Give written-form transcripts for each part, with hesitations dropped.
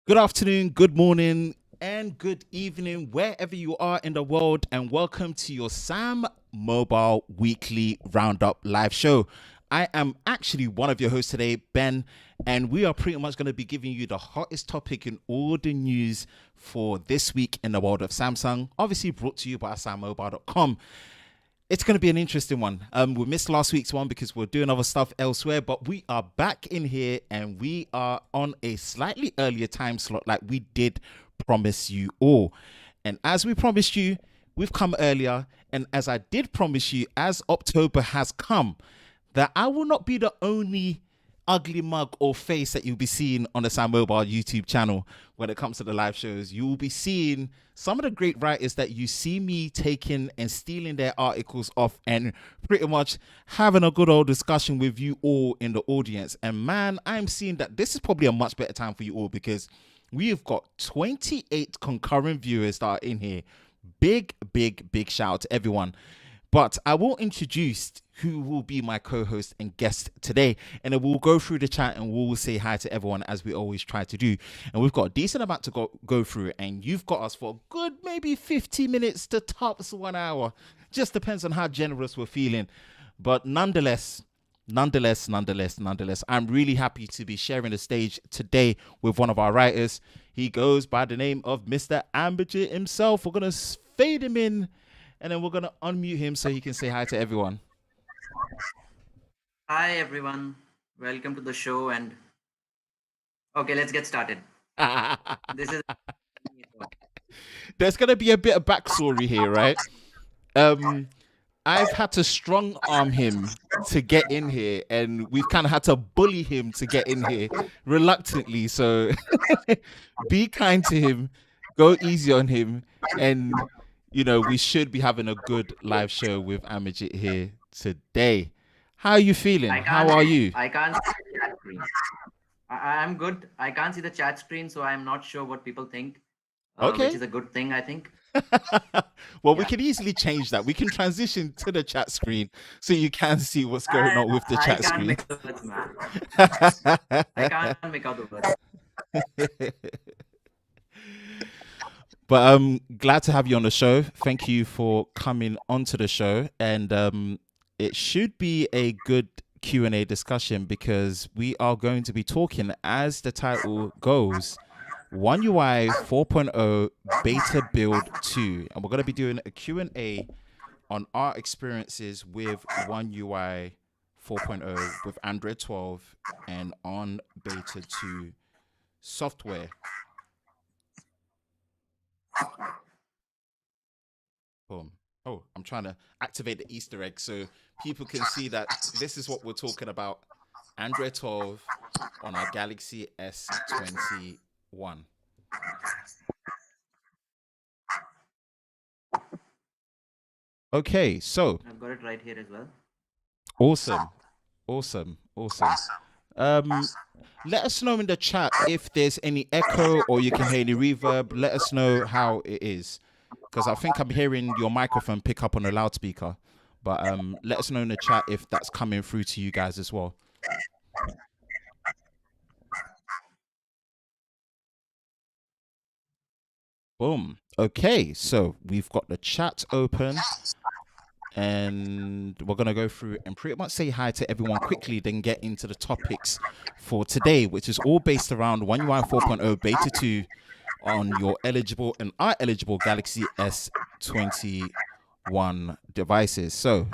Good afternoon, good morning, and good evening, wherever you are in the world, and welcome to your Sam Mobile Weekly Roundup live show. I am actually one of your hosts today, Ben, and we are pretty much going to be giving you the hottest topic in all the news for this week in the world of Samsung, obviously brought to you by SamMobile.com. It's going to be an interesting one. We missed last week's one because we're doing other stuff elsewhere, but we are back in here and we are on a slightly earlier time slot like we did promise you all. And as we promised you, we've come earlier. And as I did promise you, as October has come, that I will not be the only ugly mug or face that you'll be seeing on the Sam Mobile YouTube channel when it comes to the live shows. You will be seeing some of the great writers that you see me taking and stealing their articles off and pretty much having a good old discussion with you all in the audience. And man, I'm seeing that this is probably a much better time for you all because we have got 28 concurrent viewers that are in here. Big shout out to everyone. But I will introduce who will be my co-host and guest today. And then we'll go through the chat and we'll say hi to everyone as we always try to do. And we've got a decent amount to go through. And you've got us for a good maybe 50 minutes to tops 1 hour. Just depends on how generous we're feeling. But nonetheless, I'm really happy to be sharing the stage today with one of our writers. He goes by the name of Mr. Ambidget himself. We're going to fade him in and then we're going to unmute him so he can say hi to everyone. Hi everyone, welcome to the show and okay, let's get started. This is There's going to be a bit of backstory here, right? I've had to strong arm him to get in here, and we've kind of had to bully him to get in here reluctantly. So be kind to him, go easy on him, and we should be having a good live show with Amajit here today. How are you feeling? How are you? I can't see the chat screen. I'm good. I can't see the chat screen, so I'm not sure what people think. Okay. Which is a good thing, I think. Well, we can easily change that. We can transition to the chat screen so you can see what's going on with the chat screen. Make the words, man. I can't make out the words. But I'm glad to have you on the show. Thank you for coming onto the show. And it should be a good Q&A discussion because we are going to be talking, as the title goes, One UI 4.0 Beta Build 2. And we're going to be doing a Q&A on our experiences with One UI 4.0 with Android 12 and on Beta 2 software. Boom. Oh, I'm trying to activate the Easter egg so people can see that this is what we're talking about. Android 12 on our Galaxy S21. Okay, so I've got it right here as well. Awesome. Let us know in the chat if there's any echo or you can hear any reverb. Let us know how it is, because I think I'm hearing your microphone pick up on a loudspeaker. But let us know in the chat if that's coming through to you guys as well. Boom. Okay, so we've got the chat open. And we're going to go through and pretty much say hi to everyone quickly, then get into the topics for today, which is all based around One UI 4.0 Beta 2 on your eligible and are eligible Galaxy S21 devices. So,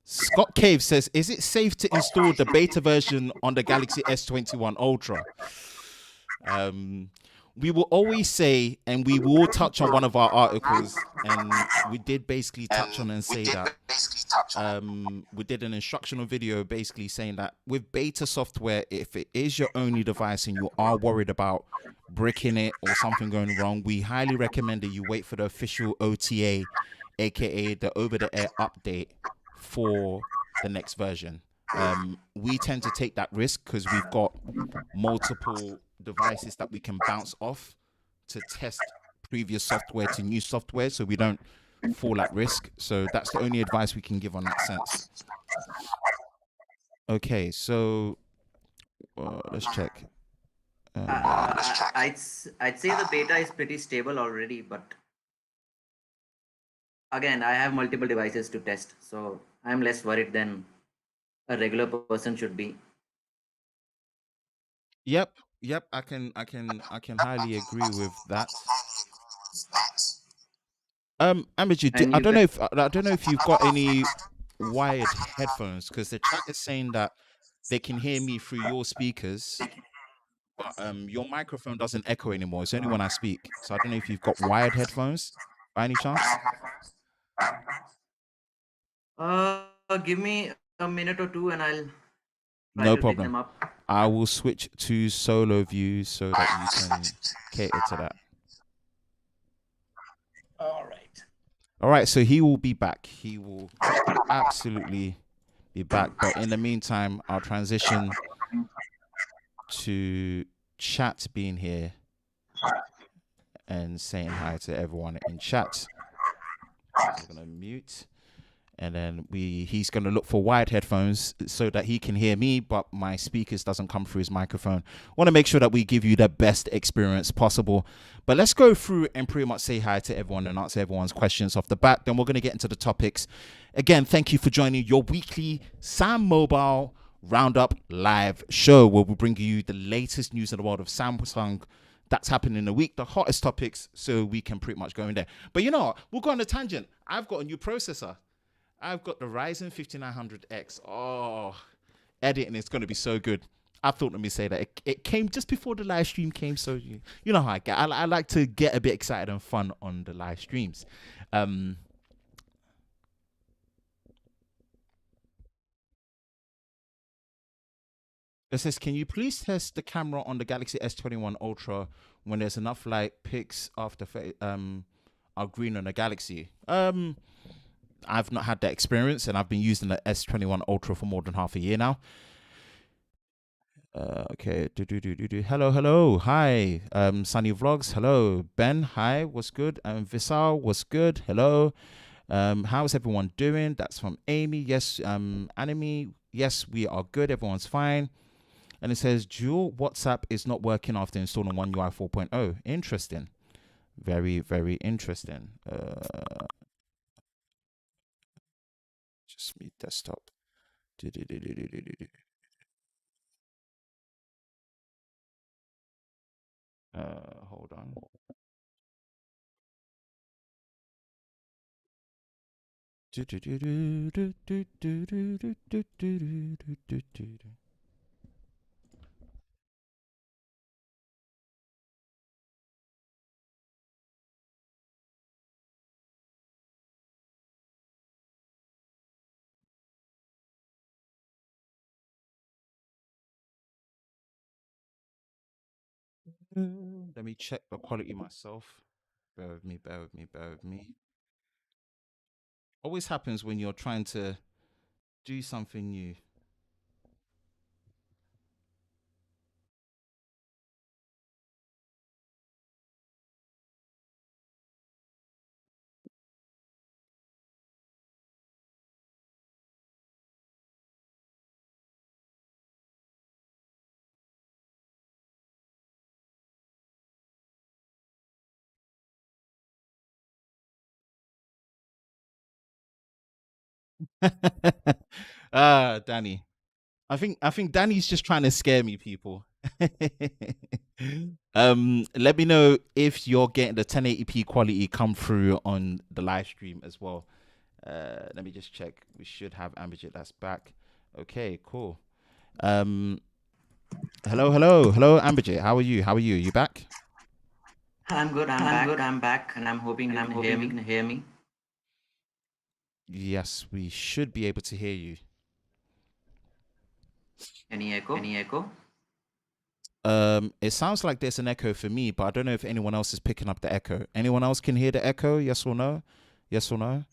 Scott Cave says, is it safe to install the beta version on the Galaxy S21 Ultra? We will always say, and we will touch on one of our articles, and we did basically touch on and say that we did an instructional video basically saying that with beta software, if it is your only device and you are worried about bricking it or something going wrong, we highly recommend that you wait for the official OTA, aka the over-the-air update for the next version. We tend to take that risk because we've got multiple devices that we can bounce off to test previous software to new software so we don't fall at risk. So that's the only advice we can give on that sense. Okay, so let's check. I'd say the beta is pretty stable already, but again, I have multiple devices to test, so I'm less worried than a regular person should be. Yep, yep. I can highly agree with that. Amiji, And I you don't can know if I don't know if you've got any wired headphones because the chat is saying that they can hear me through your speakers, but your microphone doesn't echo anymore. It's only when I speak. So I don't know if you've got wired headphones by any chance. give me a minute or two, and I'll try No to pick problem. them up. I will switch to solo view so that you can cater to that. All right. All right, so he will be back. He will absolutely be back. But in the meantime, I'll transition to chat being here and saying hi to everyone in chat. I'm gonna mute, and then he's gonna look for wired headphones so that he can hear me, but my speakers doesn't come through his microphone. Want to make sure that we give you the best experience possible. But let's go through and pretty much say hi to everyone and answer everyone's questions off the bat. Then we're gonna get into the topics. Again, thank you for joining your weekly SamMobile Roundup live show, where we bring you the latest news in the world of Samsung that's happening in the week, the hottest topics, so we can pretty much go in there. But you know what? We'll go on a tangent. I've got a new processor. I've got the Ryzen 5900X. Oh, editing is going to be so good. I thought, let me say that it came just before the live stream came, so you know how I get. I like to get a bit excited and fun on the live streams. It says, can you please test the camera on the Galaxy S21 Ultra when there's enough light picks after are green on the Galaxy? I've not had that experience, and I've been using the S21 Ultra for more than half a year now. Okay. Hello, hello. Hi. Sunny Vlogs. Hello. Ben. Hi. What's good? Visal. What's good? Hello. How's everyone doing? That's from Amy. Yes. Anime. Yes, we are good. Everyone's fine. And it says dual WhatsApp is not working after installing One UI 4.0. Interesting. Very, very interesting. Just me desktop. Hold on. Let me check the quality myself. Bear with me, bear with me, bear with me. Always happens when you're trying to do something new. Danny. I think Danny's just trying to scare me, people. Let me know if you're getting the 1080p quality come through on the live stream as well. Let me just check. We should have Ambijit that's back. Okay, cool. Um, hello, Ambijit. How are you? How are you? You back? I'm good. I'm back, and I'm hoping you can hear me. Yes, we should be able to hear you. Any echo? Any echo? It sounds like there's an echo for me, but I don't know if anyone else is picking up the echo. Anyone else can hear the echo? Yes or no? Yes or no?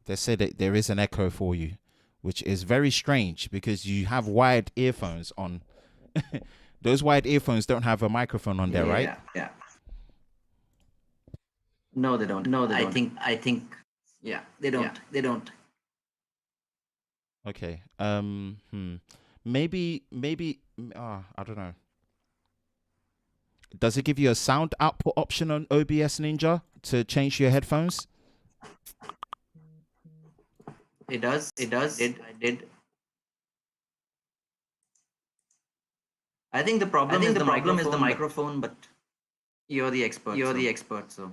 They say that there is an echo for you, which is very strange because you have wired earphones on. Those wired earphones don't have a microphone on there, right? Yeah. No, they don't. No, they don't. I think. Yeah, they don't. Yeah, they don't. Okay. Maybe. I don't know. Does it give you a sound output option on OBS Ninja to change your headphones? It does. It does. I did. I think the problem is the microphone, but you're the expert. You're the expert, so.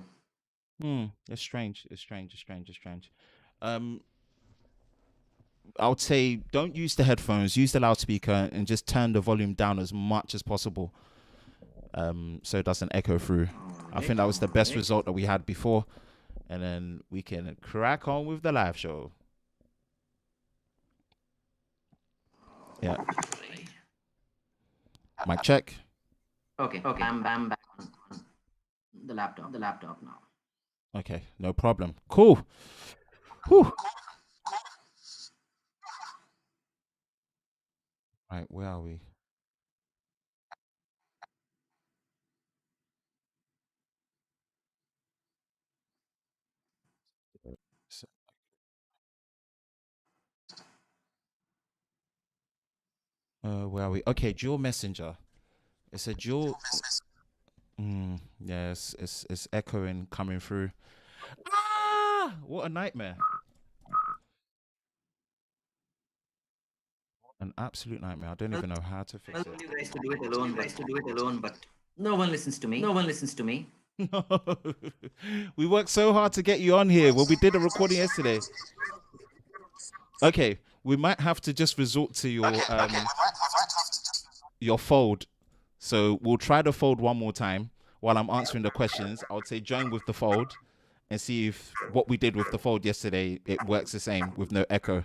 It's strange. It's strange. It's strange. It's strange. I would say don't use the headphones. Use the loudspeaker and just turn the volume down as much as possible, so it doesn't echo through. I think that was the best result that we had before, and then we can crack on with the live show. Yeah. Mic check. Okay. I'm back on the laptop. The laptop now. Okay, no problem. Cool. Whew. Right, where are we? Where are we? Okay, dual messenger. It's a dual. Yes, it's echoing coming through. Ah, what a nightmare! An absolute nightmare. I don't even know how to fix it. You guys to do it alone. But no one listens to me. No one listens to me. No, we worked so hard to get you on here. Well, we did a recording yesterday. Okay, we might have to just resort to your fold. So we'll try the fold one more time while I'm answering the questions. I would say join with the fold and see if what we did with the fold yesterday, it works the same with no echo.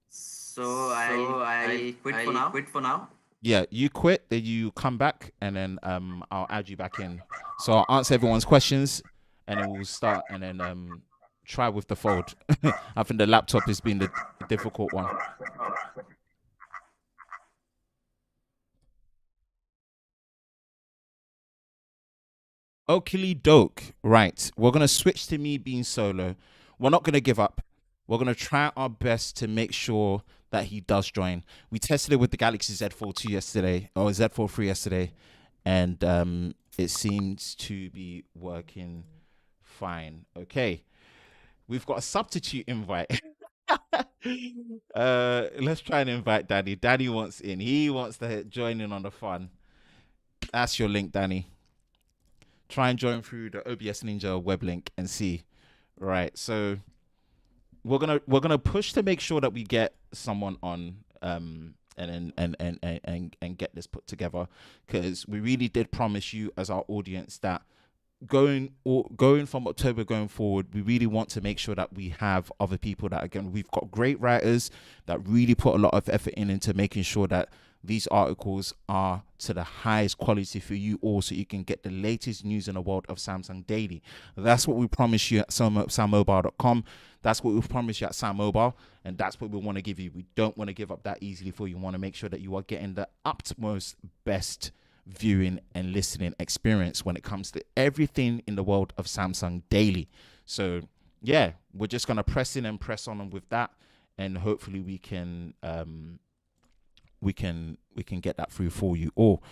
So I quit for now. Yeah, you quit, then you come back, and then I'll add you back in. So I'll answer everyone's questions, and then we'll start, and then try with the fold. I think the laptop has been the difficult one. Oakley Doke. Right. We're going to switch to me being solo. We're not going to give up. We're going to try our best to make sure that he does join. We tested it with the Galaxy Z42 yesterday, or Z43 yesterday, and it seems to be working fine. Okay. We've got a substitute invite. Let's try and invite Danny. Danny wants in. He wants to join in on the fun. That's your link, Danny. Try and join through the OBS Ninja web link and see. Right. So we're gonna push to make sure that we get someone on and get this put together, because we really did promise you as our audience that going from October going forward, we really want to make sure that we have other people that, again, we've got great writers that really put a lot of effort into making sure that these articles are to the highest quality for you all, so you can get the latest news in the world of Samsung daily. That's what we promise you at SamMobile.com. That's what we promise you at SamMobile, and that's what we want to give you. We don't want to give up that easily for you. We want to make sure that you are getting the utmost best viewing and listening experience when it comes to everything in the world of Samsung daily. So yeah, we're just gonna press in and press on with that, and hopefully we can get that through for you all.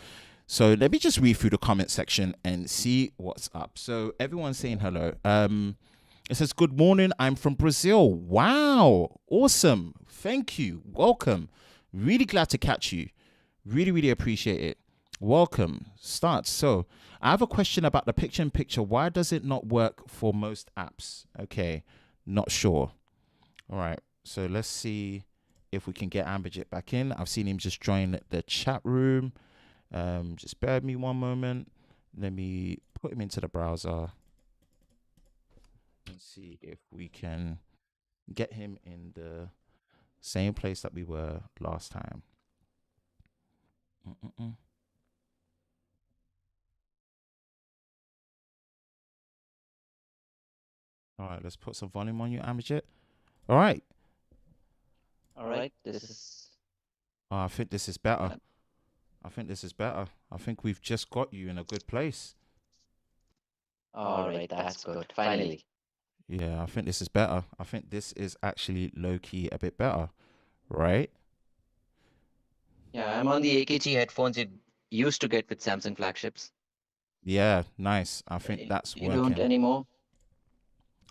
So let me just read through the comment section and see what's up. So everyone's saying hello. It says, good morning, I'm from Brazil. Wow, awesome, thank you, welcome, really glad to catch you, really appreciate it. Welcome. Start. So I have a question about the picture-in-picture. Why does it not work for most apps? Okay, not sure. All right, so let's see if we can get Ambijit back in. I've seen him just join the chat room. Just bear with me one moment. Let me put him into the browser and see if we can get him in the same place that we were last time. All right, let's put some volume on you, Ambijit. All right. This is. Oh, I think this is better. I think we've just got you in a good place. All right, that's good. Finally. Yeah, I think this is better. I think this is actually low key a bit better, right? Yeah, I'm on the AKG headphones you used to get with Samsung flagships. Yeah, nice. I think that's You don't working. anymore?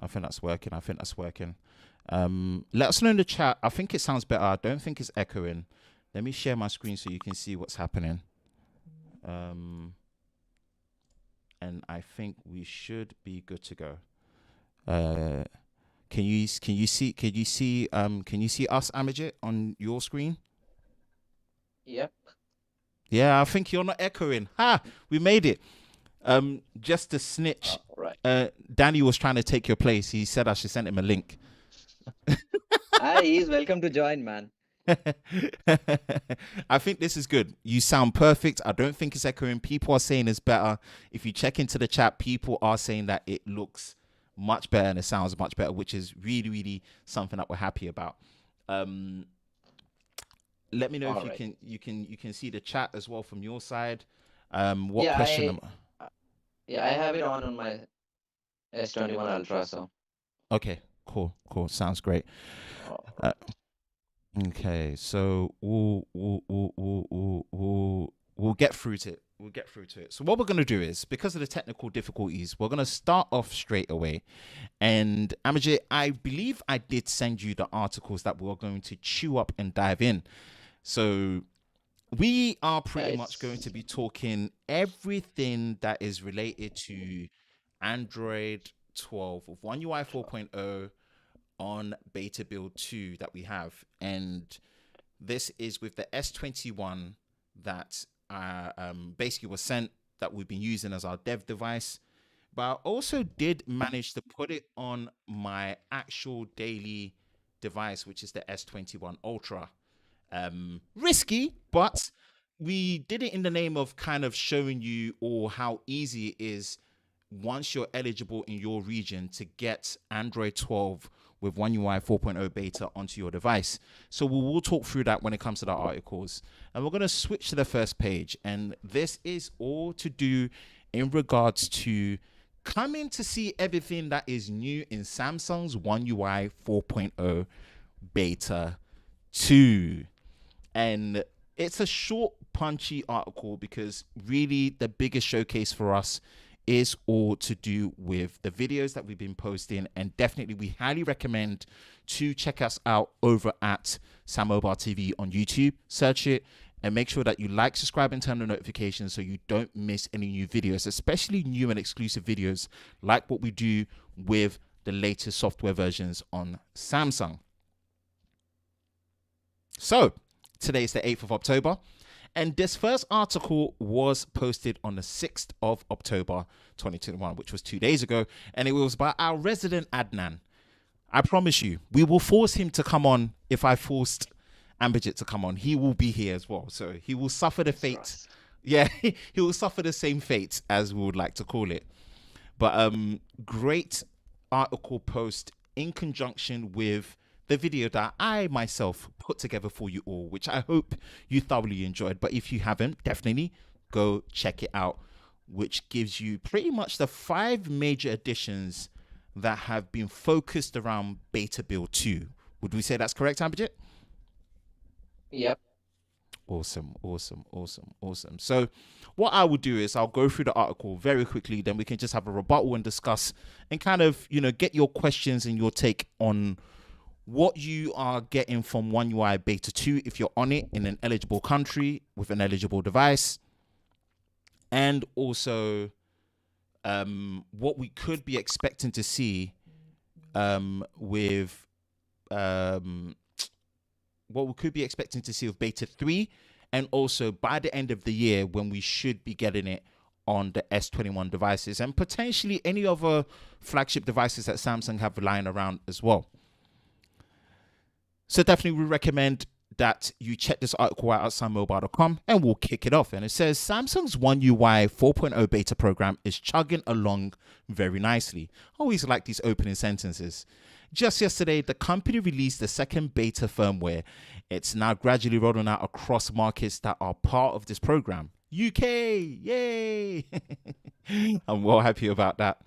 I think that's working. I think that's working. Let us know in the chat. I think it sounds better. I don't think it's echoing. Let me share my screen so you can see what's happening. And I think we should be good to go. Can you see us, Amajit, on your screen? Yep. Yeah, I think you're not echoing. Ha! We made it. Just to snitch. All right. Danny was trying to take your place. He said I should send him a link. He's welcome to join, man. I think this is good. You sound perfect. I don't think it's echoing. People are saying it's better. If you check into the chat, people are saying that it looks much better and it sounds much better, which is really, really something that we're happy about. Let me know All if right. you can see the chat as well from your side. What question? I have it on my S21 Ultra, so. Okay, cool. Sounds great. Okay, so we'll get through to it. We'll get through to it. So what we're gonna do is, because of the technical difficulties, we're gonna start off straight away. And Amajit, I believe I did send you the articles that we're going to chew up and dive in. So we are pretty much going to be talking everything that is related to Android 12 with One UI 4.0 on beta build 2 that we have. And this is with the S21 that basically was sent, that we've been using as our dev device. But I also did manage to put it on my actual daily device, which is the S21 Ultra. Risky, but we did it in the name of kind of showing you all how easy it is once you're eligible in your region to get Android 12 with One UI 4.0 beta onto your device. So we will talk through that when it comes to the articles. And we're going to switch to the first page. And this is all to do in regards to coming to see everything that is new in Samsung's One UI 4.0 beta 2. And it's a short, punchy article because really the biggest showcase for us is all to do with the videos that we've been posting. And definitely we highly recommend to check us out over at SamMobile TV on YouTube. Search it and make sure that you like, subscribe, and turn on notifications so you don't miss any new videos, especially new and exclusive videos like what we do with the latest software versions on Samsung. So today is the 8th of October. And this first article was posted on the 6th of October 2021, which was 2 days ago. And it was by our resident Adnan. I promise you, we will force him to come on. If I forced Ambijit to come on, he will be here as well. So he will suffer the fate. Yeah, he will suffer the same fate, as we would like to call it. But great article post in conjunction with the video that I myself put together for you all, which I hope you thoroughly enjoyed. But if you haven't, definitely go check it out, which gives you pretty much the 5 major additions that have been focused around beta build 2. Would we say that's correct, Ambijit? Yep. Awesome. So what I will do is I'll go through the article very quickly, then we can just have a rebuttal and discuss and kind of, get your questions and your take on what you are getting from One UI beta 2 if you're on it in an eligible country with an eligible device, and also what we could be expecting to see with beta 3, and also by the end of the year when we should be getting it on the S21 devices and potentially any other flagship devices that Samsung have lying around as well. So definitely we recommend that you check this article out at SamMobile.com, and we'll kick it off. And it says Samsung's One UI 4.0 beta program is chugging along very nicely. I always like these opening sentences. Just yesterday, the company released the second beta firmware. It's now gradually rolling out across markets that are part of this program. UK, yay! I'm well happy about that.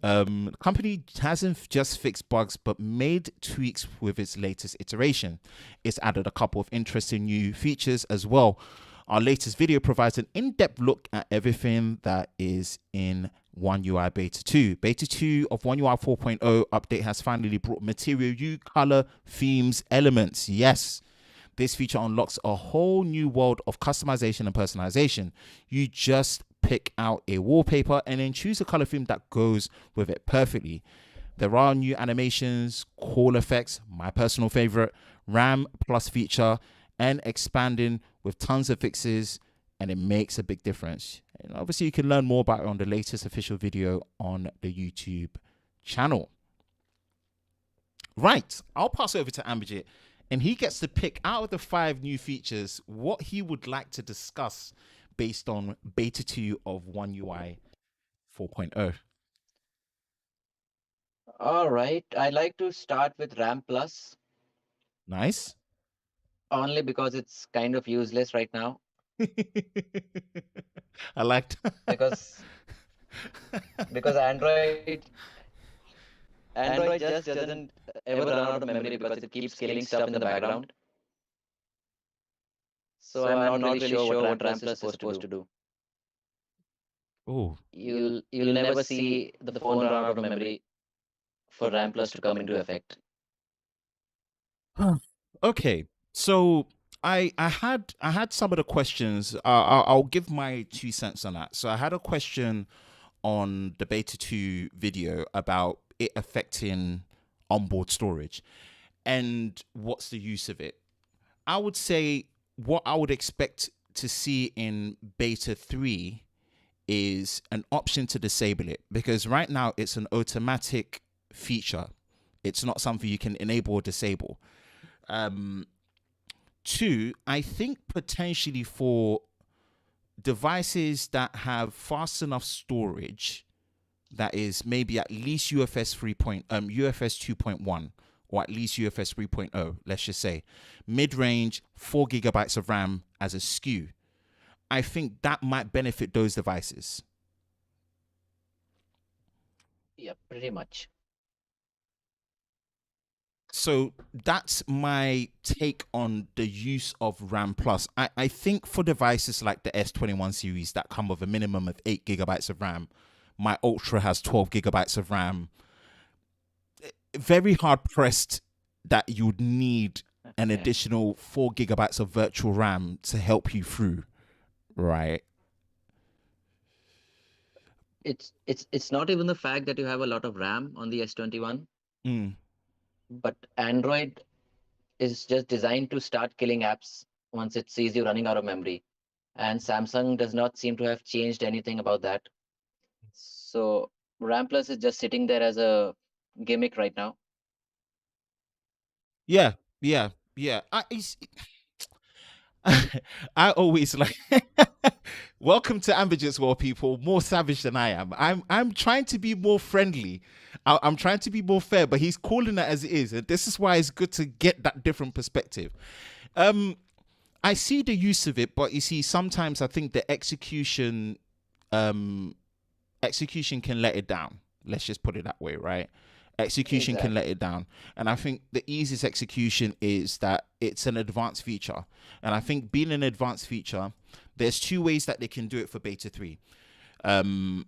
The company hasn't just fixed bugs but made tweaks with its latest iteration. It's added a couple of interesting new features as well. Our latest video provides an in-depth look at everything that is in One UI Beta 2. Beta 2 of One UI 4.0 update has finally brought material new color, themes, elements. Yes. This feature unlocks a whole new world of customization and personalization. You just pick out a wallpaper and then choose a color theme that goes with it perfectly. There are new animations, cool effects, my personal favorite, RAM plus feature, and expanding with tons of fixes, and it makes a big difference. And obviously, you can learn more about it on the latest official video on the YouTube channel. Right, I'll pass over to Ambijit, and he gets to pick out of the 5 new features what he would like to discuss based on Beta 2 of One UI 4.0. All right. I'd like to start with RAM Plus, Nice. only because it's kind of useless right now. I liked Because Android just doesn't ever run out of memory because it keeps killing stuff in the background. So I'm not really sure what RAM Plus is supposed to do. Oh, You'll never see the phone run out of memory for RAM Plus to come into effect. okay. So I had some of the questions. I'll give my 2 cents on that. So I had a question on the Beta 2 video about it affecting onboard storage and what's the use of it. I would say what I would expect to see in Beta 3 is an option to disable it, because right now it's an automatic feature. It's not something you can enable or disable. 2, I think potentially for devices that have fast enough storage that is maybe at least UFS 2.1 or at least UFS 3.0, let's just say mid-range 4 gigabytes of RAM as a SKU, I think that might benefit those devices. Yeah, pretty much. So that's my take on the use of RAM Plus. I think for devices like the S21 series that come with a minimum of 8 gigabytes of RAM, my Ultra has 12 gigabytes of RAM, very hard pressed that you'd need an additional 4 gigabytes of virtual RAM to help you through, right? It's not even the fact that you have a lot of RAM on the S21, Mm. but Android is just designed to start killing apps once it sees you running out of memory. And Samsung does not seem to have changed anything about that. So RAM Plus is just sitting there as a gimmick right now. Yeah. I always like welcome to Ambigence World, people. More savage than I am. I'm trying to be more friendly. I'm trying to be more fair, but he's calling it as it is, and this is why it's good to get that different perspective. I see the use of it, but you see, sometimes I think the execution can let it down. Let's just put it that way, right? Execution can let it down. And I think the easiest execution is that it's an advanced feature. And I think being an advanced feature, there's 2 ways that they can do it for Beta 3. I'm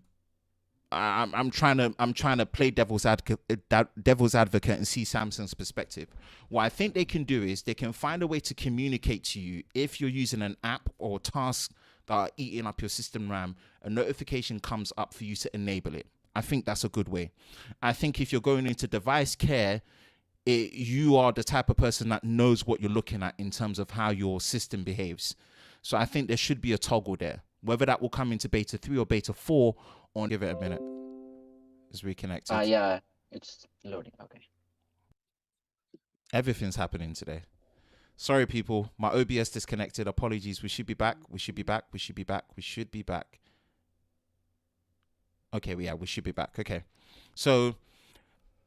trying to play devil's advocate and see Samsung's perspective. What I think they can do is they can find a way to communicate to you if you're using an app or task that are eating up your system RAM, a notification comes up for you to enable it. I think that's a good way. I think if you're going into device care, you are the type of person that knows what you're looking at in terms of how your system behaves. So I think there should be a toggle there. Whether that will come into Beta 3 or Beta 4, or give it a minute. It's reconnected. Yeah, it's loading. Okay. Everything's happening today. Sorry, people. My OBS disconnected. Apologies. We should be back. We should be back. Okay, we should be back. Okay. So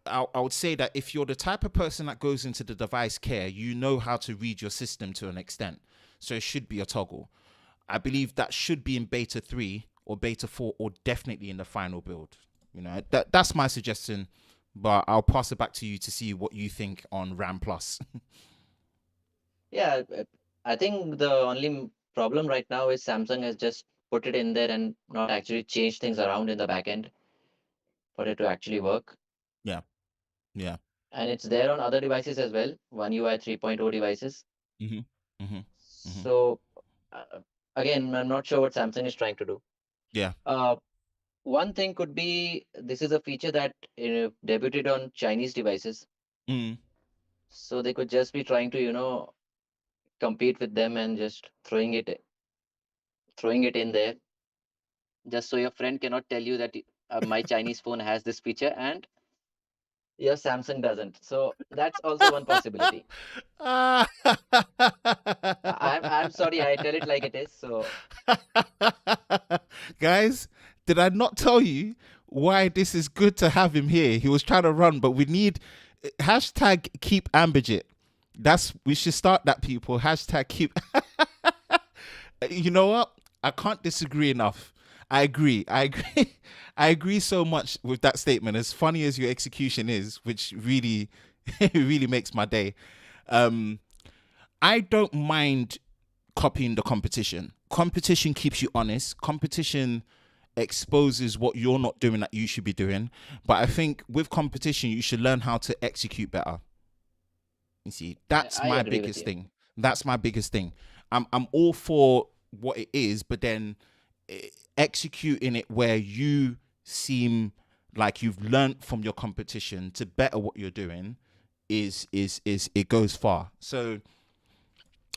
I would say that if you're the type of person that goes into the device care, you know how to read your system to an extent. So it should be a toggle. I believe that should be in beta 3 or beta 4 or definitely in the final build. That's my suggestion, but I'll pass it back to you to see what you think on RAM Plus. Yeah, I think the only problem right now is Samsung has just put it in there and not actually changed things around in the back end for it to actually work. Yeah. Yeah. And it's there on other devices as well, One UI 3.0 devices. Mhm. Mhm. Mhm. So uh, again, I'm not sure what Samsung is trying to do. Yeah. One thing could be this is a feature that debuted on Chinese devices, Mm. so they could just be trying to compete with them and just throwing it in there, just so your friend cannot tell you that my Chinese phone has this feature and your Samsung doesn't. So that's also one possibility. I'm sorry, I tell it like it is. So Guys, did I not tell you why this is good to have him here? He was trying to run, but we need hashtag keep Ambidget. We should start that, people. Hashtag keep. You know what? I can't disagree enough. I agree. I agree so much with that statement. As funny as your execution is, which really, really makes my day. I don't mind copying the competition. Competition keeps you honest. Competition exposes what you're not doing that you should be doing. But I think with competition, you should learn how to execute better. You see, that's I my agree with biggest you. thing. That's my biggest thing. I'm all for what it is, but then executing it where you seem like you've learned from your competition to better what you're doing is it goes far. So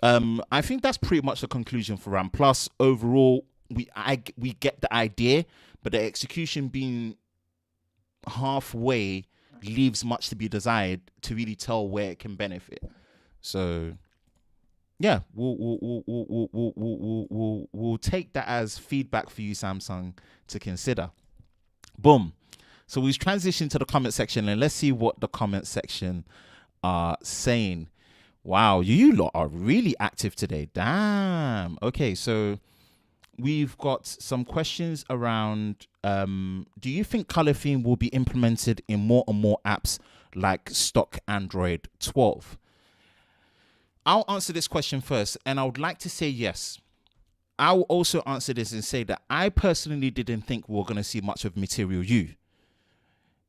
I think that's pretty much the conclusion for RAM Plus. Overall, we get the idea, but the execution being halfway leaves much to be desired to really tell where it can benefit. So yeah, we'll take that as feedback for you, Samsung, to consider. Boom. So we've transitioned to the comment section, and let's see what the comment section are saying. Wow, you lot are really active today. Damn. Okay, so we've got some questions around do you think color theme will be implemented in more and more apps like stock Android 12? I'll answer this question first, and I would like to say yes. I will also answer this and say that I personally didn't think we were going to see much of Material U.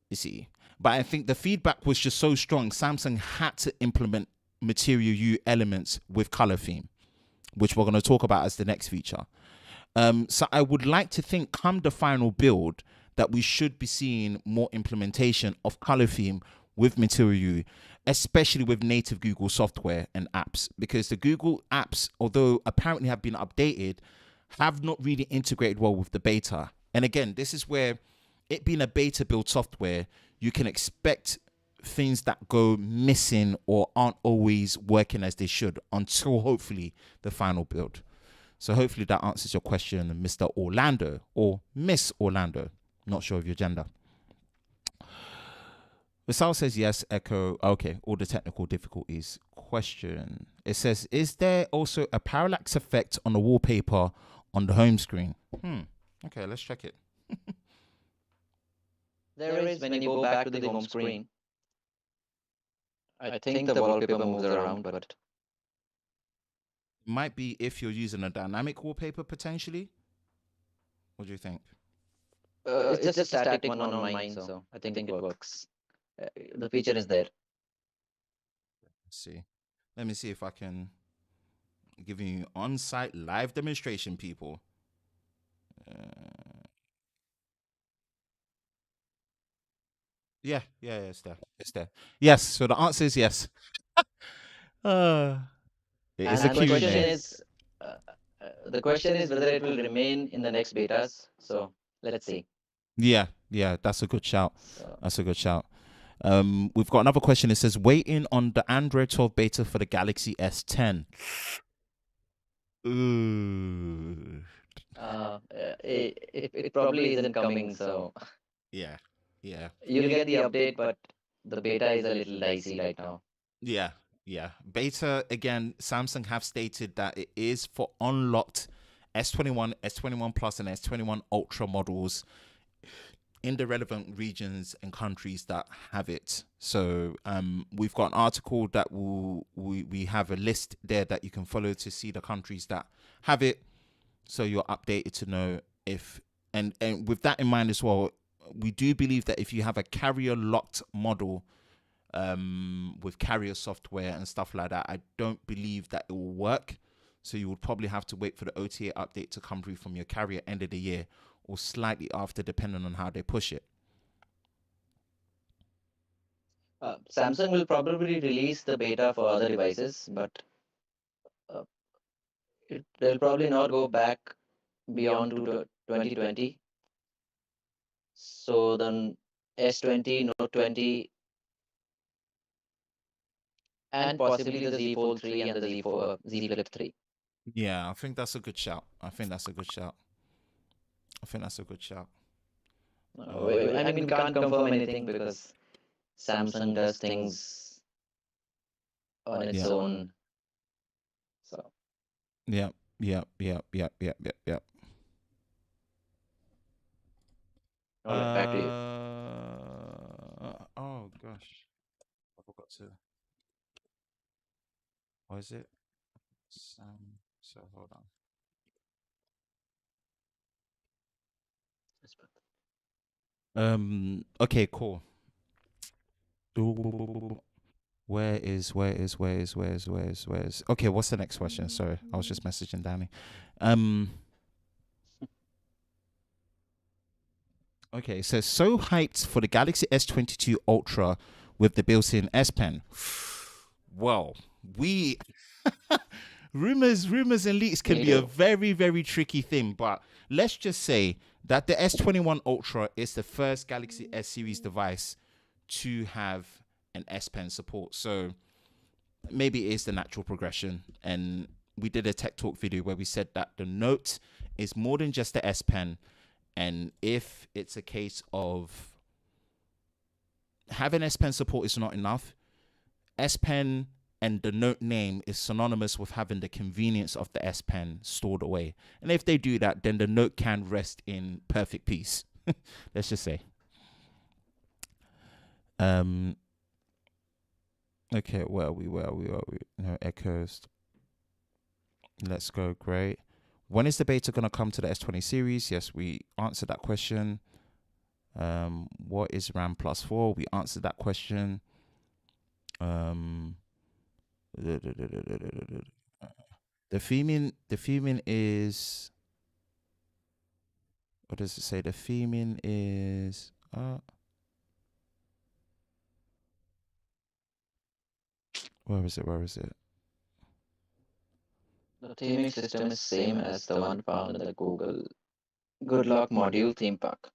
You see, but I think the feedback was just so strong. Samsung had to implement Material U elements with color theme, which we're going to talk about as the next feature. So I would like to think, come the final build, that we should be seeing more implementation of color theme with Material U, especially with native Google software and apps, because the Google apps, although apparently have been updated, have not really integrated well with the beta. And again, this is where it being a beta build software, you can expect things that go missing or aren't always working as they should until hopefully the final build. So hopefully that answers your question, Mr. Orlando or Miss Orlando. Not sure of your gender. Visal says yes, echo. Okay, all the technical difficulties. Question. It says, is there also a parallax effect on the wallpaper on the home screen? Okay, let's check it. There is when you go back to the home screen. I think the wallpaper moves around, but Might be if you're using a dynamic wallpaper potentially. What do you think? it's just a static one on mine, so I think it works. The feature is there. Let's see. Let me see if I can give you on-site live demonstration, people. Yeah, it's there. It's there. Yes, so the answer is yes. It's a And the question Q&A. is, the question is whether it will remain in the next betas. So let's see. Yeah, that's a good shout. So, That's a good shout. We've got another question. It says, waiting on the Android 12 beta for the Galaxy S10. Ooh. it probably isn't coming. So Yeah. you'll get the update, but the beta is a little dicey right now. Yeah. Beta, again, Samsung have stated that it is for unlocked S21, S21 Plus, and S21 Ultra models in the relevant regions and countries that have it. So we've got an article that we have a list there that you can follow to see the countries that have it, so you're updated to know if, and with that in mind as well, we do believe that if you have a carrier locked model with carrier software and stuff like that, I don't believe that it will work. So you would probably have to wait for the OTA update to come through from your carrier end of the year, or slightly after, depending on how they push it. Samsung will probably release the beta for other devices, but uh, they'll probably not go back beyond to 2020. So then S20, Note 20, and possibly the Z Fold 3 and the Z Flip 3. Yeah, I think that's a good shout. I think that's a good shout. I mean, we can't confirm anything because Samsung does things on its Yeah. own. So Yeah. all right, back to you. Oh gosh, I forgot to. What is it? So hold on. Okay, cool. Where is? Okay, what's the next question? Sorry, I was just messaging Danny. Okay, so hyped for the Galaxy S22 Ultra with the built-in S Pen. Well, we rumors and leaks can be a very, very tricky thing, but let's just say that the S21 Ultra is the first Galaxy S series device to have an S Pen support. So maybe it is the natural progression. And we did a Tech Talk video where we said that the Note is more than just the S Pen. And if it's a case of having S Pen support is not enough, S Pen and the Note name is synonymous with having the convenience of the S Pen stored away. And if they do that, then the Note can rest in perfect peace. Let's just say. Okay, where are we? No echoes. Let's go. Great. When is the beta gonna come to the S20 series? Yes, we answered that question. What is RAM plus 4? We answered that question. The theming is, what does it say? The theming is where is it? The theming system is same as the one found in the Google Good Lock module theme park.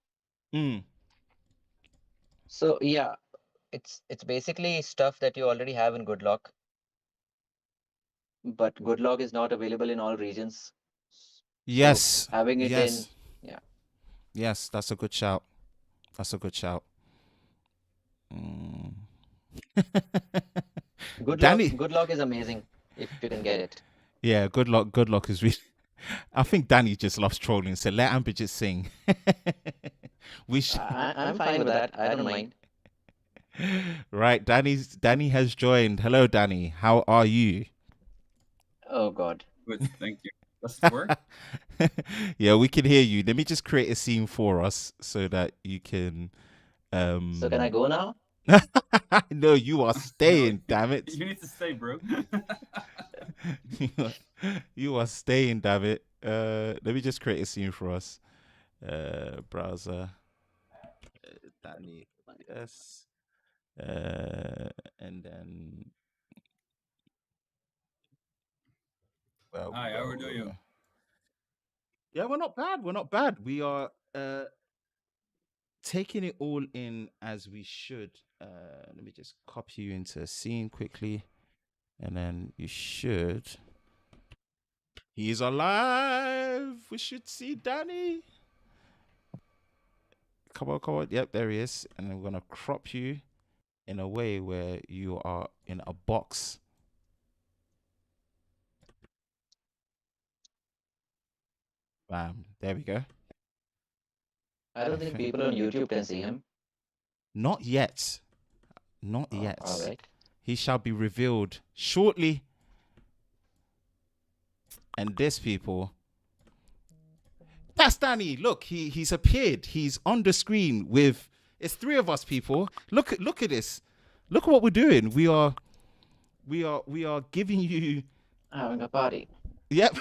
So yeah, it's basically stuff that you already have in Good Lock, but Good Lock is not available in all regions. Yes. So having it in, yeah. Yes, that's a good shout. Good Lock is amazing if you can get it. Yeah, Good Luck is really. I think Danny just loves trolling, so let Amber just sing. I'm fine with that. I don't mind. Right, Danny has joined. Hello, Danny. How are you? Oh God. Good, thank you. Does it work? Yeah, we can hear you. Let me just create a scene for us so that you can. So can I go now? No, you are staying. Damn it! You need to stay, bro. You are staying. Damn it! Let me just create a scene for us. Browser. Danny. Yes. And then. Hi, how are you? Yeah, we're not bad. We are taking it all in as we should. Let me just copy you into a scene quickly, and then you should. He's alive. We should see Danny. Come on. Yep, there he is. And I'm gonna crop you in a way where you are in a box. There we go. I don't think people on YouTube can see him. Not yet. Not Oh, yet. all right. He shall be revealed shortly. And this, people, that's Danny. Look, he's appeared. He's on the screen with. It's three of us, people. Look at this. Look at what we're doing. We are giving you. Having a party. Yep.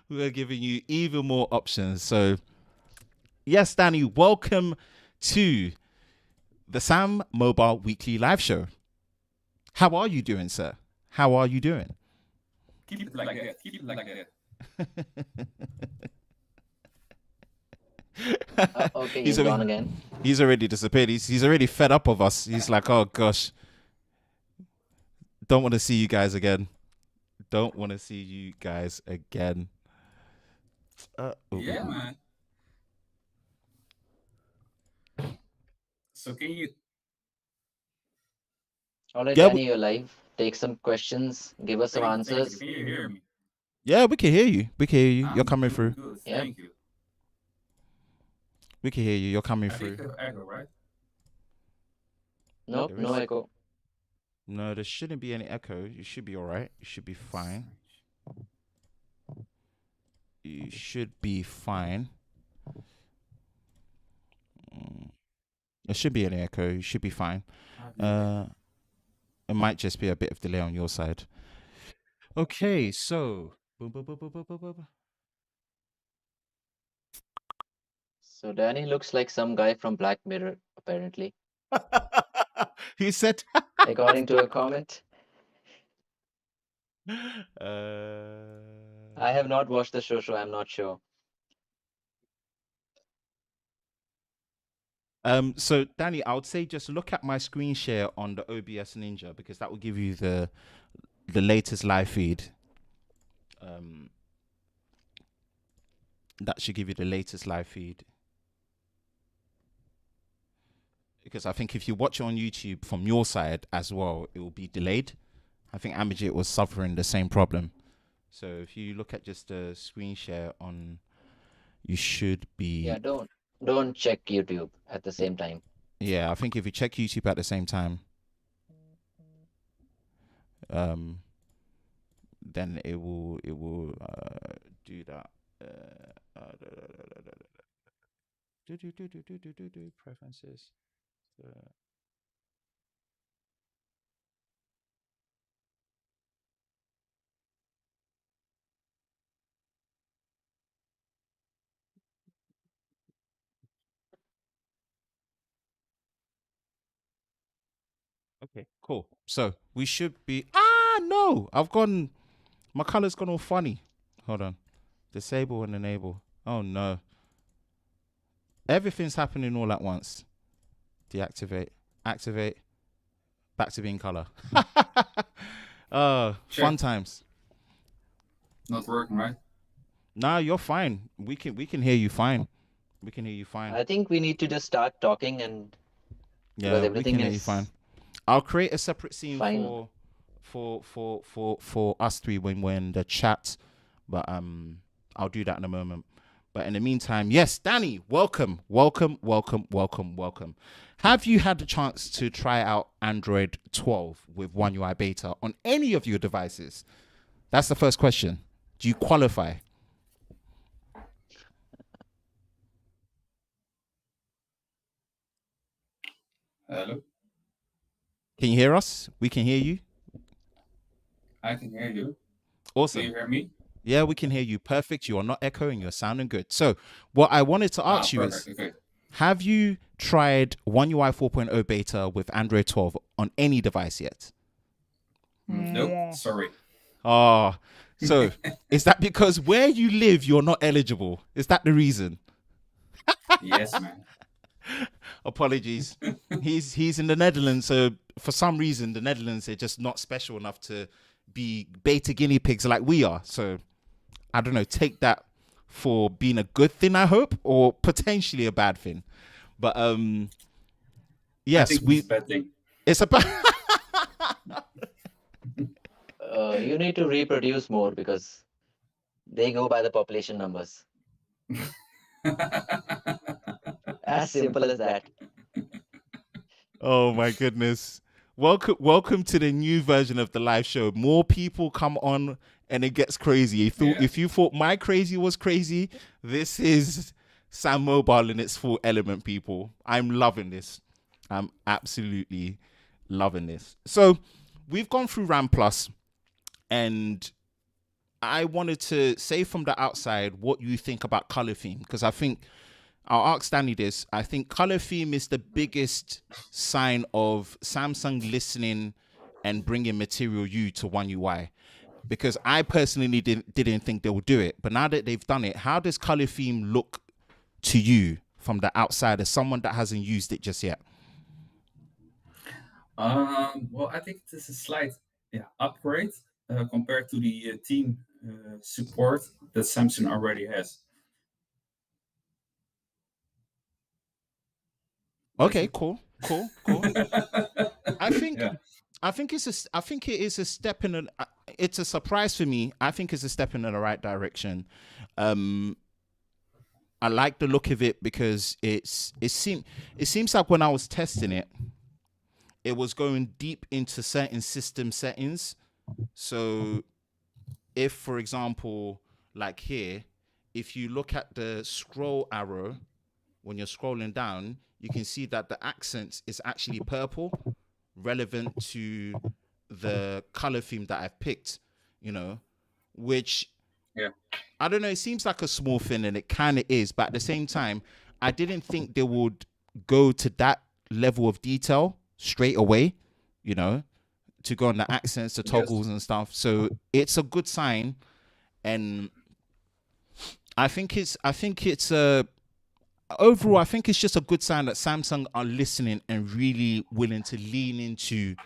We are giving you even more options. So, yes, Danny, welcome to the SamMobile Weekly Live Show. How are you doing, sir? How are you doing? Keep it like that. Keep it like that. Okay, he's gone again. He's already disappeared. He's already fed up of us. He's like, oh gosh, don't want to see you guys again. Don't want to see you guys again. Yeah, man. So can you? All right, Yeah, Danny, you're live. Take some questions. Give us some Thank you. answers. Can you hear me? Yeah, we can hear you. We can hear you. You're I'm coming doing through. Good. Yeah. Thank you. We can hear you. You're coming I through. think echo, right? Nope, There no is. echo. No, there shouldn't be any echo. You should be all right. You should be fine. You should be fine. There should be any echo. You should be fine. It might just be a bit of delay on your side. Okay, so boom, boom, boom, boom, boom, boom, boom. So Danny looks like some guy from Black Mirror, apparently, He said. according to a comment. I have not watched the show, so I'm not sure. So Danny, I would say just look at my screen share on the OBS Ninja because that will give you the latest live feed. That should give you the latest live feed. Because I think if you watch it on YouTube from your side as well, it will be delayed. I think Amajit was suffering the same problem. So if you look at just the screen share on, you should be. Yeah, don't check YouTube at the same time. Yeah, I think if you check YouTube at the same time, then it will do that. Preferences. Okay, cool. So we should be. No, my color's gone all funny. Hold on. Disable and enable. Oh no. Everything's happening all at once. Deactivate. Activate. Back to being color. Fun times. Not working, right? Nah, you're fine. We can hear you fine. We can hear you fine. I think we need to just start talking and Yeah, because we everything can hear you is fine. I'll create a separate scene fine. for us three when we're in the chat, but I'll do that in a moment. But in the meantime, yes, Danny, welcome. Have you had the chance to try out Android 12 with One UI Beta on any of your devices? That's the first question. Do you qualify? Hello. Can you hear us? We can hear you. I can hear you. Awesome. Can you hear me? Yeah, we can hear you. Perfect. You are not echoing. You're sounding good. So what I wanted to ask you is, Okay. have you tried One UI 4.0 beta with Android 12 on any device yet? Nope. Sorry. Oh, so is that because where you live, you're not eligible? Is that the reason? Yes, man. Apologies. He's in the Netherlands, so for some reason the Netherlands are just not special enough to be beta guinea pigs like we are. So I don't know, take that for being a good thing, I hope, or potentially a bad thing. But yes, I think it's a bad thing. it's a bad You need to reproduce more because They go by the population numbers. As simple as that. Oh my goodness. Welcome to the new version of the live show. More people come on and it gets crazy. If you thought my crazy was crazy, this is SamMobile in its full element, people. I'm loving this. I'm absolutely loving this. So we've gone through RAM Plus, and I wanted to say from the outside what you think about color theme, because I think I'll ask Stanley this. I think color theme is the biggest sign of Samsung listening and bringing Material U to One UI, because I personally didn't think they would do it. But now that they've done it, how does color theme look to you from the outside as someone that hasn't used it just yet? Well, I think this is a slight upgrade compared to the team support that Samsung already has. Okay, cool. I think it is a step in it's a surprise for me. I think it's a step in the right direction. I like the look of it because it seems like when I was testing it, it was going deep into certain system settings. So if, for example, like here, if you look at the scroll arrow when you're scrolling down, you can see that the accent is actually purple, relevant to the color theme that I've picked, which I don't know, it seems like a small thing, and it kind of is, but at the same time, I didn't think they would go to that level of detail straight away, to go on the accents, the toggles and stuff. So it's a good sign, and I think it's overall, I think it's just a good sign that Samsung are listening and really willing to lean into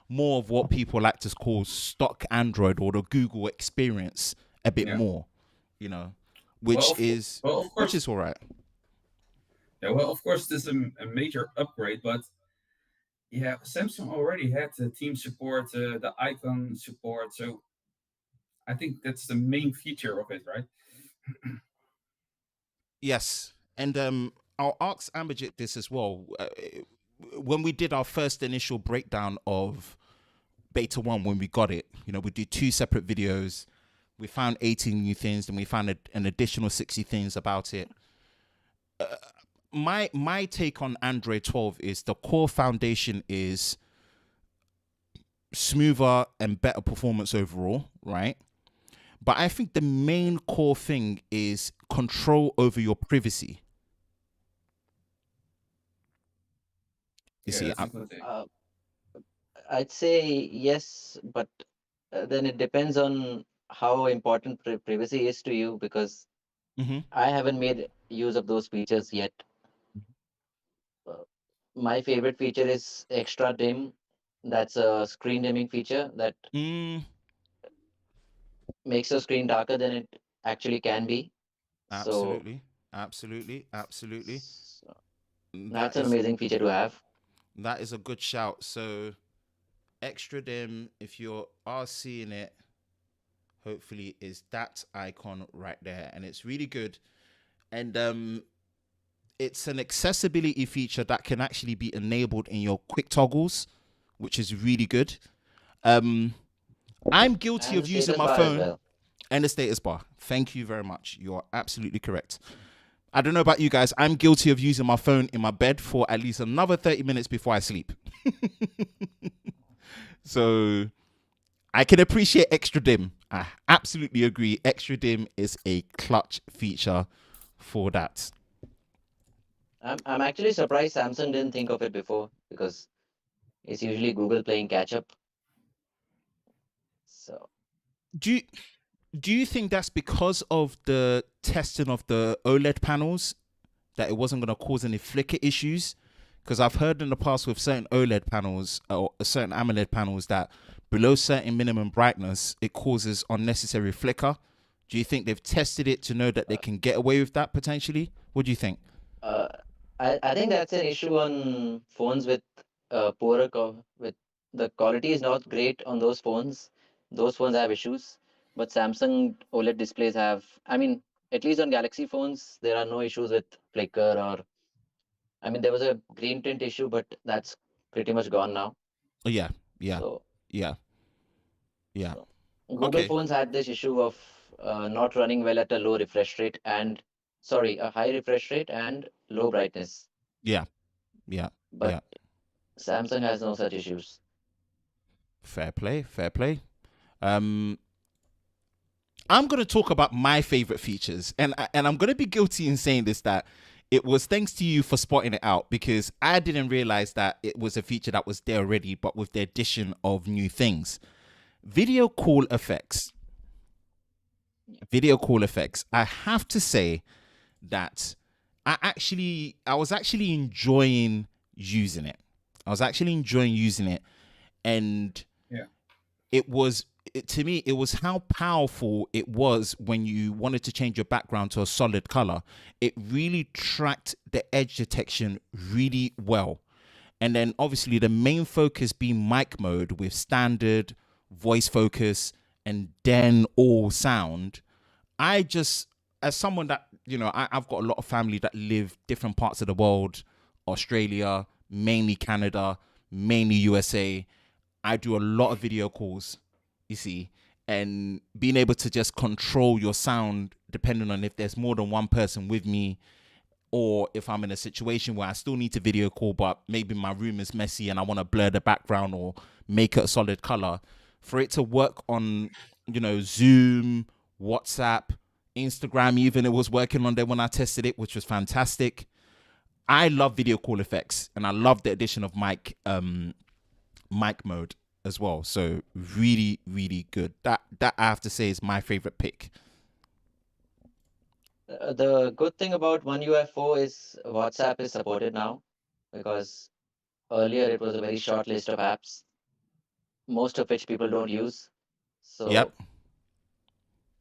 more of what people like to call stock Android or the Google experience a bit more, which is all right. Yeah, well, of course, this is a major upgrade, but Samsung already had the team support, the icon support, so I think that's the main feature of it, right? Yes, and I'll ask Ambijit this as well. When we did our first initial breakdown of Beta 1, when we got it, we did 2 separate videos. We found 18 new things, and we found an additional 60 things about it. My take on Android 12 is the core foundation is smoother and better performance overall, right? But I think the main core thing is control over your privacy. You see, I'd say yes, but then it depends on how important privacy is to you, because I haven't made use of those features yet. My favorite feature is extra dim. That's a screen dimming feature that makes your screen darker than it actually can be. Absolutely. So that's an amazing feature to have. That is a good shout. So extra dim, if you are seeing it, hopefully is that icon right there, and it's really good. And it's an accessibility feature that can actually be enabled in your quick toggles, which is really good. I'm guilty of using my phone and the status bar. Thank you very much. You're absolutely correct. I don't know about you guys. I'm guilty of using my phone in my bed for at least another 30 minutes before I sleep. So I can appreciate extra dim. I absolutely agree. Extra dim is a clutch feature for that. I'm actually surprised Samsung didn't think of it before, because it's usually Google playing catch up. So do you think that's because of the testing of the OLED panels, that it wasn't going to cause any flicker issues? Because I've heard in the past with certain OLED panels or certain AMOLED panels that below certain minimum brightness, it causes unnecessary flicker. Do you think they've tested it to know that they can get away with that potentially? What do you think? I think that's an issue on phones with with the quality is not great on those phones. Those phones have issues. But Samsung OLED displays have, I mean, at least on Galaxy phones, there are no issues with flicker or, I mean, there was a green tint issue, but that's pretty much gone now. Yeah, yeah, So, yeah, yeah. so Google Okay. phones had this issue of not running well at a low refresh rate and, sorry, a high refresh rate and low brightness. Yeah, yeah, But yeah. Samsung has no such issues. Fair play, fair play. Um, I'm going to talk about my favorite features, and I'm going to be guilty in saying this, that it was thanks to you for spotting it out, because I didn't realize that it was a feature that was there already, but with the addition of new things. Video call effects. Video call effects. I have to say that I was actually enjoying using it. And Yeah. to me, it was how powerful it was when you wanted to change your background to a solid color. It really tracked the edge detection really well. And then obviously the main focus being mic mode with standard, voice focus, and then all sound. I just, as someone that, I've got a lot of family that live different parts of the world, Australia, mainly Canada, mainly USA. I do a lot of video calls, you see, and being able to just control your sound depending on if there's more than one person with me, or if I'm in a situation where I still need to video call, but maybe my room is messy and I want to blur the background or make it a solid color, for it to work on, Zoom, WhatsApp, Instagram, even it was working on there when I tested it, which was fantastic. I love video call effects, and I love the addition of mic mode as well. So really, really good. That I have to say is my favorite pick. The good thing about One UI 4 is WhatsApp is supported now, because earlier it was a very short list of apps, most of which people don't use. So, Yep.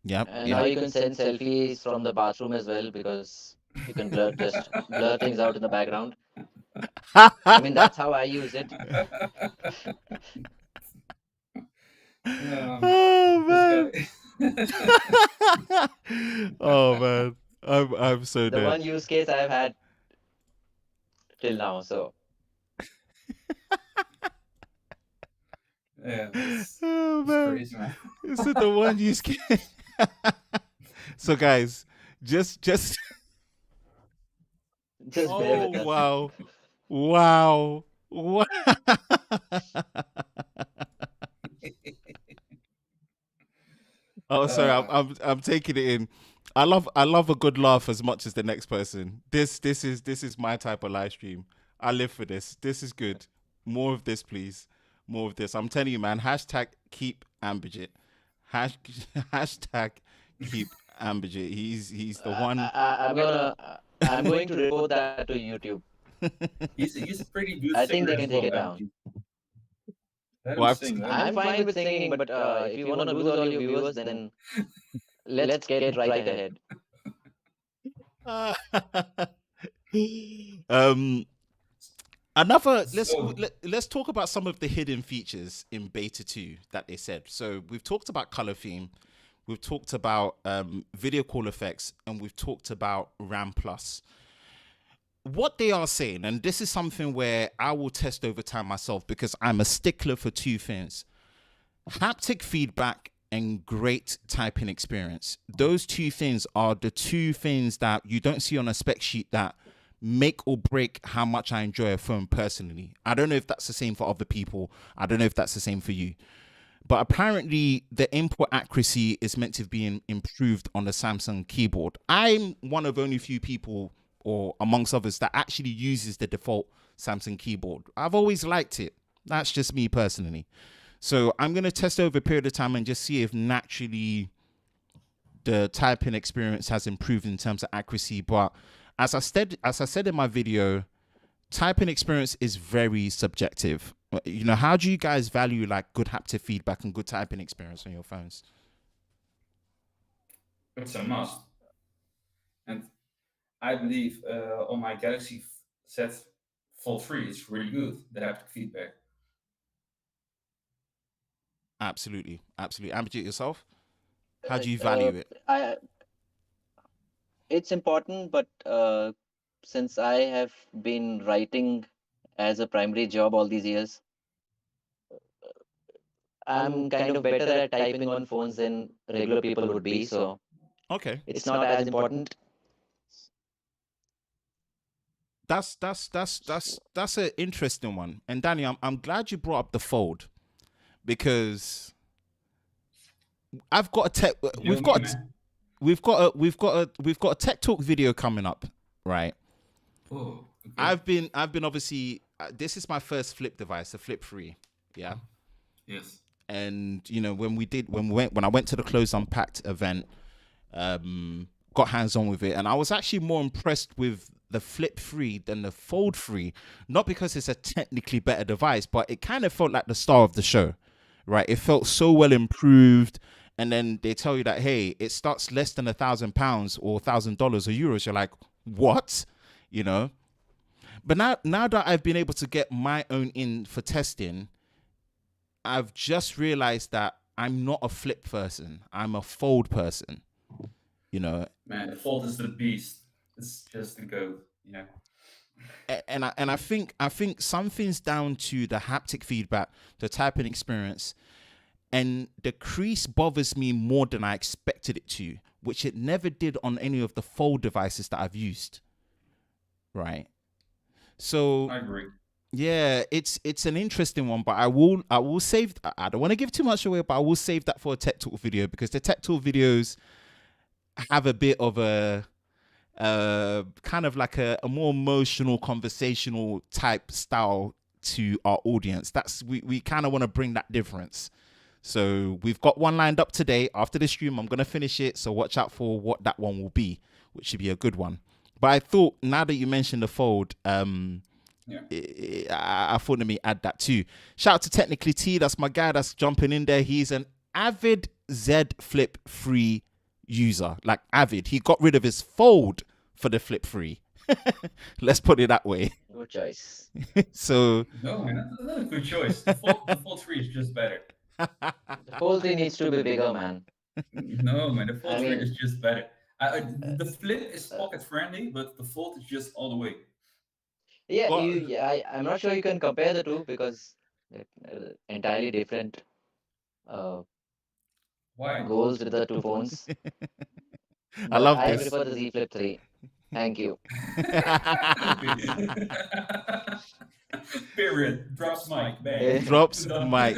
Yep. and now you can send selfies from the bathroom as well, because you can just blur things out in the background. I mean, that's how I use it. Oh man. This Oh man. I'm so The dead. one use case I've had till now. So, Yeah, that's man. crazy, man. Is it the one use case? So guys, just just bear oh with us. wow. Oh, sorry, I'm taking it in. I love a good laugh as much as the next person. This is my type of live stream. I live for this. This is good. More of this, please. More of this. I'm telling you, man. Hashtag keep Ambidget. Hashtag keep Ambidget. He's the one. I'm going to report that to YouTube. He's a pretty good I singer think they can as take well, it down. Let him Well, sing. I'm fine with singing, but if you want to lose all your viewers, then let's get right ahead. Another So, let's talk about some of the hidden features in beta 2 that they said. So we've talked about color theme, we've talked about video call effects, and we've talked about RAM plus. What they are saying, and this is something where I will test over time myself, because I'm a stickler for two things: haptic feedback and great typing experience. Those two things are the two things that you don't see on a spec sheet that make or break how much I enjoy a phone personally. I don't know if that's the same for other people. I don't know if that's the same for you. But apparently the input accuracy is meant to be improved on the Samsung keyboard. I'm one of only few people, or amongst others, that actually uses the default Samsung keyboard. I've always liked it. That's just me personally. So I'm going to test over a period of time and just see if naturally the typing experience has improved in terms of accuracy. But as I said in my video, typing experience is very subjective. How do you guys value like good haptic feedback and good typing experience on your phones? it's a must. And I believe on my Galaxy Z Fold 3, it's really good, the haptic feedback. Absolutely. Ambidget, yourself? How do you value it? I it's important, but since I have been writing as a primary job all these years, I'm kind of better at typing on phones than regular people would be. So Okay. it's not as important. That's an interesting one. And Danny, I'm glad you brought up the fold, because I've got a tech. You know me, man. We've got a tech talk video coming up, right? Oh, okay. I've been obviously. This is my first flip device, the Flip 3. Yeah. Yes. And when I went to the Closed Unpacked event, got hands on with it, and I was actually more impressed with the Flip 3 than the Fold 3. Not because it's a technically better device, but it kind of felt like the star of the show, right? It felt so well improved. And then they tell you that, hey, it starts less than £1,000 or $1,000 or euros. You're like, what? But now that I've been able to get my own in for testing, I've just realized that I'm not a flip person. I'm a fold person. Man, the Fold is the beast. It's just the goat. Yeah. And I think something's down to the haptic feedback, the typing experience, and the crease bothers me more than I expected it to, which it never did on any of the Fold devices that I've used. Right. So I agree. yeah, it's an interesting one, but I will save. I don't want to give too much away, but I will save that for a tech talk video, because the tech talk videos have a bit of a kind of like a more emotional, conversational type style to our audience. We kind of want to bring that difference. So we've got one lined up today after the stream. I'm gonna finish it, so watch out for what that one will be, which should be a good one. But I thought, now that you mentioned the Fold, I thought let me add that too. Shout out to Technically T, that's my guy that's jumping in there. He's an avid Z Flip 3 user, like avid. He got rid of his Fold for the Flip 3. Let's put it that way. Good choice. So No, man, that's not a good choice. The Fold 3 is just better. The Fold 3 needs to be bigger, man. No, man, the Fold 3 mean- is just better. The Flip is pocket friendly, but the Fold is just all the way. Yeah, Well- I'm not sure you can compare the two, because they're entirely different Why? goals with the two phones. I love I this. prefer the Z Flip 3. Thank you. Period. Drops mic. Bang. Drops Done. mic.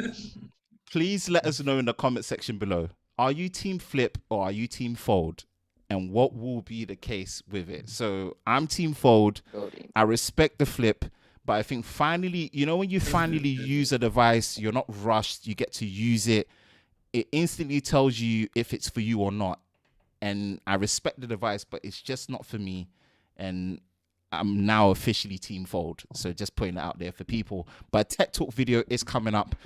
Please let us know in the comment section below. Are you team Flip or are you team Fold? And what will be the case with it? So I'm team Fold. Go team. I respect the Flip, but I think finally, when you finally use a device, you're not rushed, you get to use it. It instantly tells you if it's for you or not. And I respect the device, but it's just not for me. And I'm now officially team Fold. So just putting it out there for people. But Tech Talk video is coming up,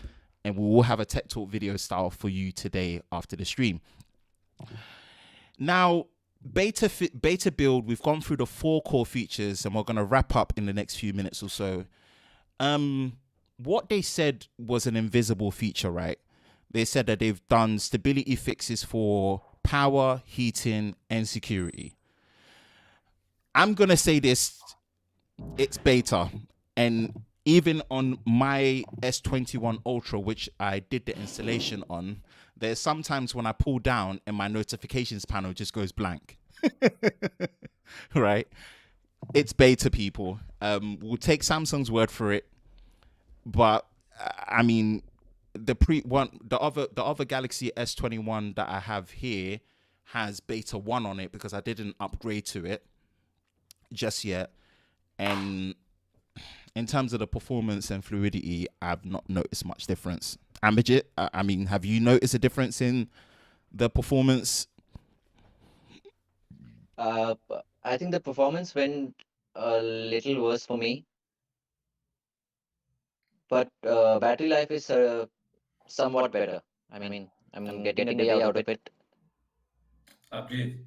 and we will have a Tech Talk video style for you today after the stream. Now, beta build, we've gone through the 4 core features, and we're going to wrap up in the next few minutes or so. What they said was an invisible feature, right? They said that they've done stability fixes for power, heating, and security. I'm going to say this, it's beta. And even on my S21 Ultra, which I did the installation on, there's sometimes when I pull down and my notifications panel just goes blank. Right? It's beta, people. We'll take Samsung's word for it. But I mean, the other Galaxy S21 that I have here has beta 1 on it, because I didn't upgrade to it just yet. And in terms of the performance and fluidity, I've not noticed much difference. Amajit, I mean, have you noticed a difference in the performance? I think the performance went a little worse for me, but battery life is somewhat better. I mean, I'm getting a day out of it. Update.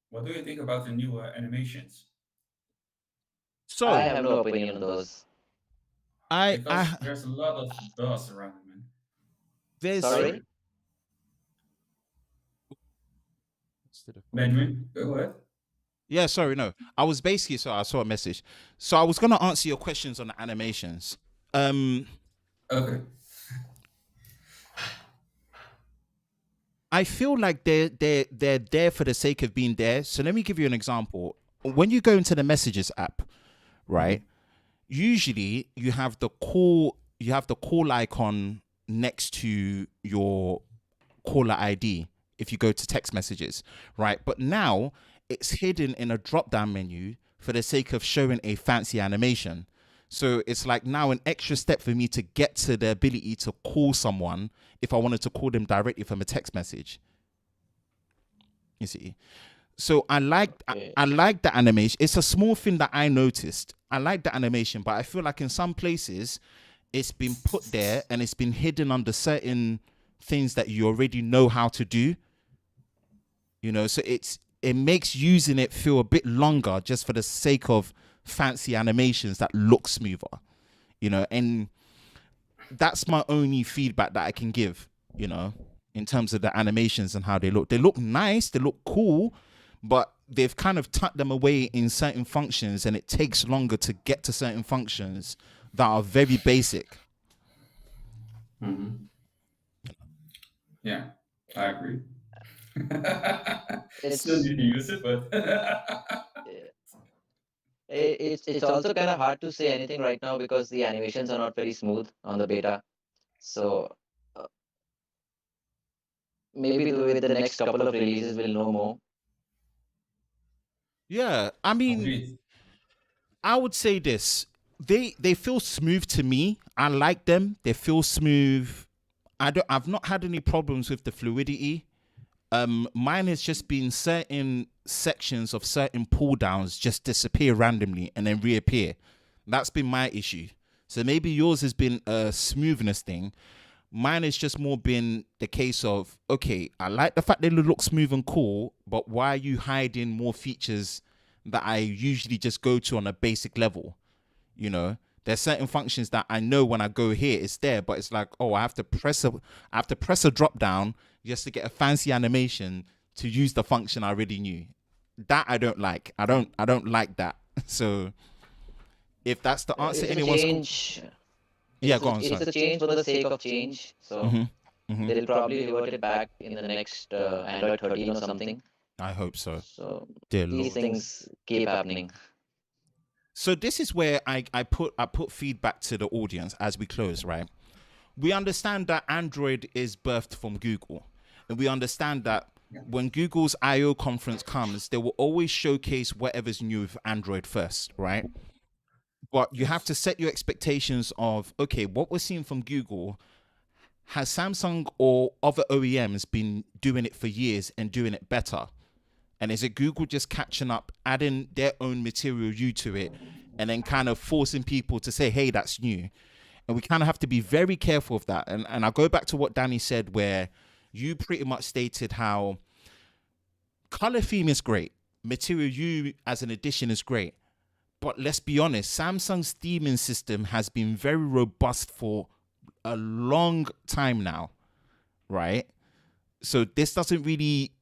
What do you think about the new animations? So I have no opinion on those. Because there's a lot of buzz around it, man. there's Sorry? Benjamin, go ahead. Yeah, sorry, no. I was basically I saw a message. So I was gonna answer your questions on the animations. Okay. I feel like they're there for the sake of being there. So let me give you an example. When you go into the messages app, right? Usually you have the call icon next to your caller ID if you go to text messages, right? But now it's hidden in a drop down menu for the sake of showing a fancy animation. So it's like now an extra step for me to get to the ability to call someone if I wanted to call them directly from a text message. You see? So I like the animation. It's a small thing that I noticed. I like the animation, but I feel like in some places it's been put there and it's been hidden under certain things that you already know how to do. You know, so it makes using it feel a bit longer just for the sake of fancy animations that look smoother. You know, and that's my only feedback that I can give, you know, in terms of the animations and how they look. They look nice, they look cool, but they've kind of tucked them away in certain functions and it takes longer to get to certain functions that are very basic. Mm-hmm. Yeah, I agree. Still need to use it, but it's also kind of hard to say anything right now because the animations are not very smooth on the beta. So maybe with the next couple of releases, we'll know more. Yeah, I mean, Agreed. I would say this. They feel smooth to me. I like them. They feel smooth. I've not had any problems with the fluidity. Mine has just been certain sections of certain pull downs just disappear randomly and then reappear. That's been my issue. So maybe yours has been a smoothness thing. Mine has just more been the case of, okay, I like the fact that it looks smooth and cool, but why are you hiding more features that I usually just go to on a basic level? You know, there's certain functions that I know when I go here, it's there, but it's like, oh, I have to press a drop down just to get a fancy animation to use the function I already knew. That I don't like. I don't like that. So if that's the answer, It's a anyone's change. yeah, go on. It's Sorry. a change for the sake of change. So they'll probably revert it back in the next Android 13 or something. I hope so. So Dear these Lord. things keep happening. So this is where I put feedback to the audience as we close, right? We understand that Android is birthed from Google. And we understand that when Google's I/O conference comes, they will always showcase whatever's new with Android first, right? But you have to set your expectations of, okay, what we're seeing from Google, has Samsung or other OEMs been doing it for years and doing it better? And is it Google just catching up, adding their own material U to it, and then kind of forcing people to say, hey, that's new? And we kind of have to be very careful of that. And I'll go back to what Danny said, where you pretty much stated how color theme is great. Material U as an addition is great. But let's be honest, Samsung's theming system has been very robust for a long time now, right? So this doesn't really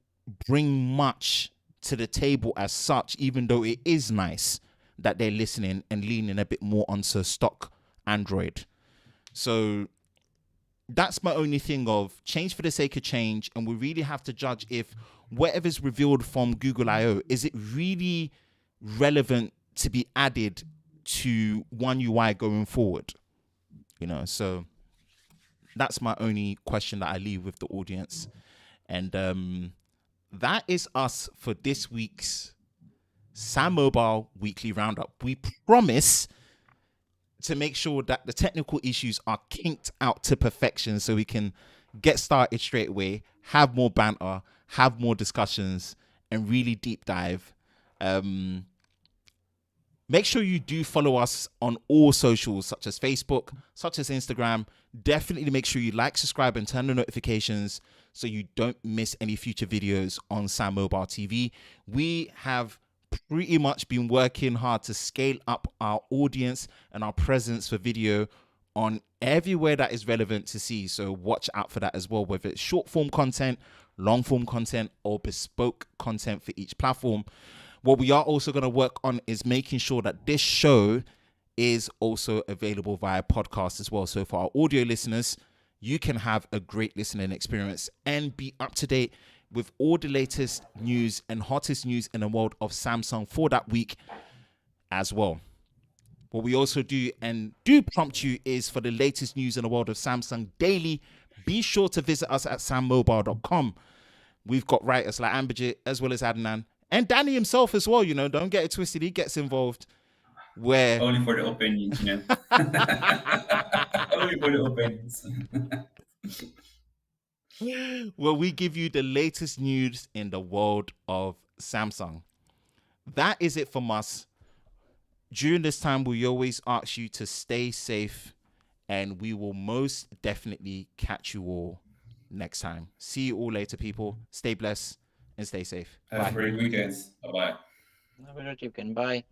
bring much to the table as such, even though it is nice that they're listening and leaning a bit more onto stock Android. So that's my only thing of change for the sake of change. And we really have to judge if whatever's revealed from Google I/O, is it really relevant to be added to One UI going forward? You know, so that's my only question that I leave with the audience. And that is us for this week's SamMobile Weekly Roundup. We promise to make sure that the technical issues are kinked out to perfection so we can get started straight away, have more banter, have more discussions, and really deep dive. Make sure you do follow us on all socials, such as Facebook, such as Instagram. Definitely make sure you like, subscribe, and turn the notifications so you don't miss any future videos on SamMobile TV. We have pretty much been working hard to scale up our audience and our presence for video on everywhere that is relevant to see. So watch out for that as well, whether it's short form content, long form content or bespoke content for each platform. What we are also going to work on is making sure that this show is also available via podcast as well. So for our audio listeners, you can have a great listening experience and be up to date with all the latest news and hottest news in the world of Samsung for that week as well. What we also do and do prompt you is for the latest news in the world of Samsung daily. Be sure to visit us at sammobile.com. We've got writers like Ambijit as well as Adnan and Danny himself as well. You know, don't get it twisted. He gets involved. Where Only for the opinions, you know. Only for the opinions. where we give you the latest news in the world of Samsung. That is it from us. During this time, we always ask you to stay safe, and we will most definitely catch you all next time. See you all later, people. Stay blessed and stay safe. Have a great weekend. Bye-bye. Have a great weekend. Bye.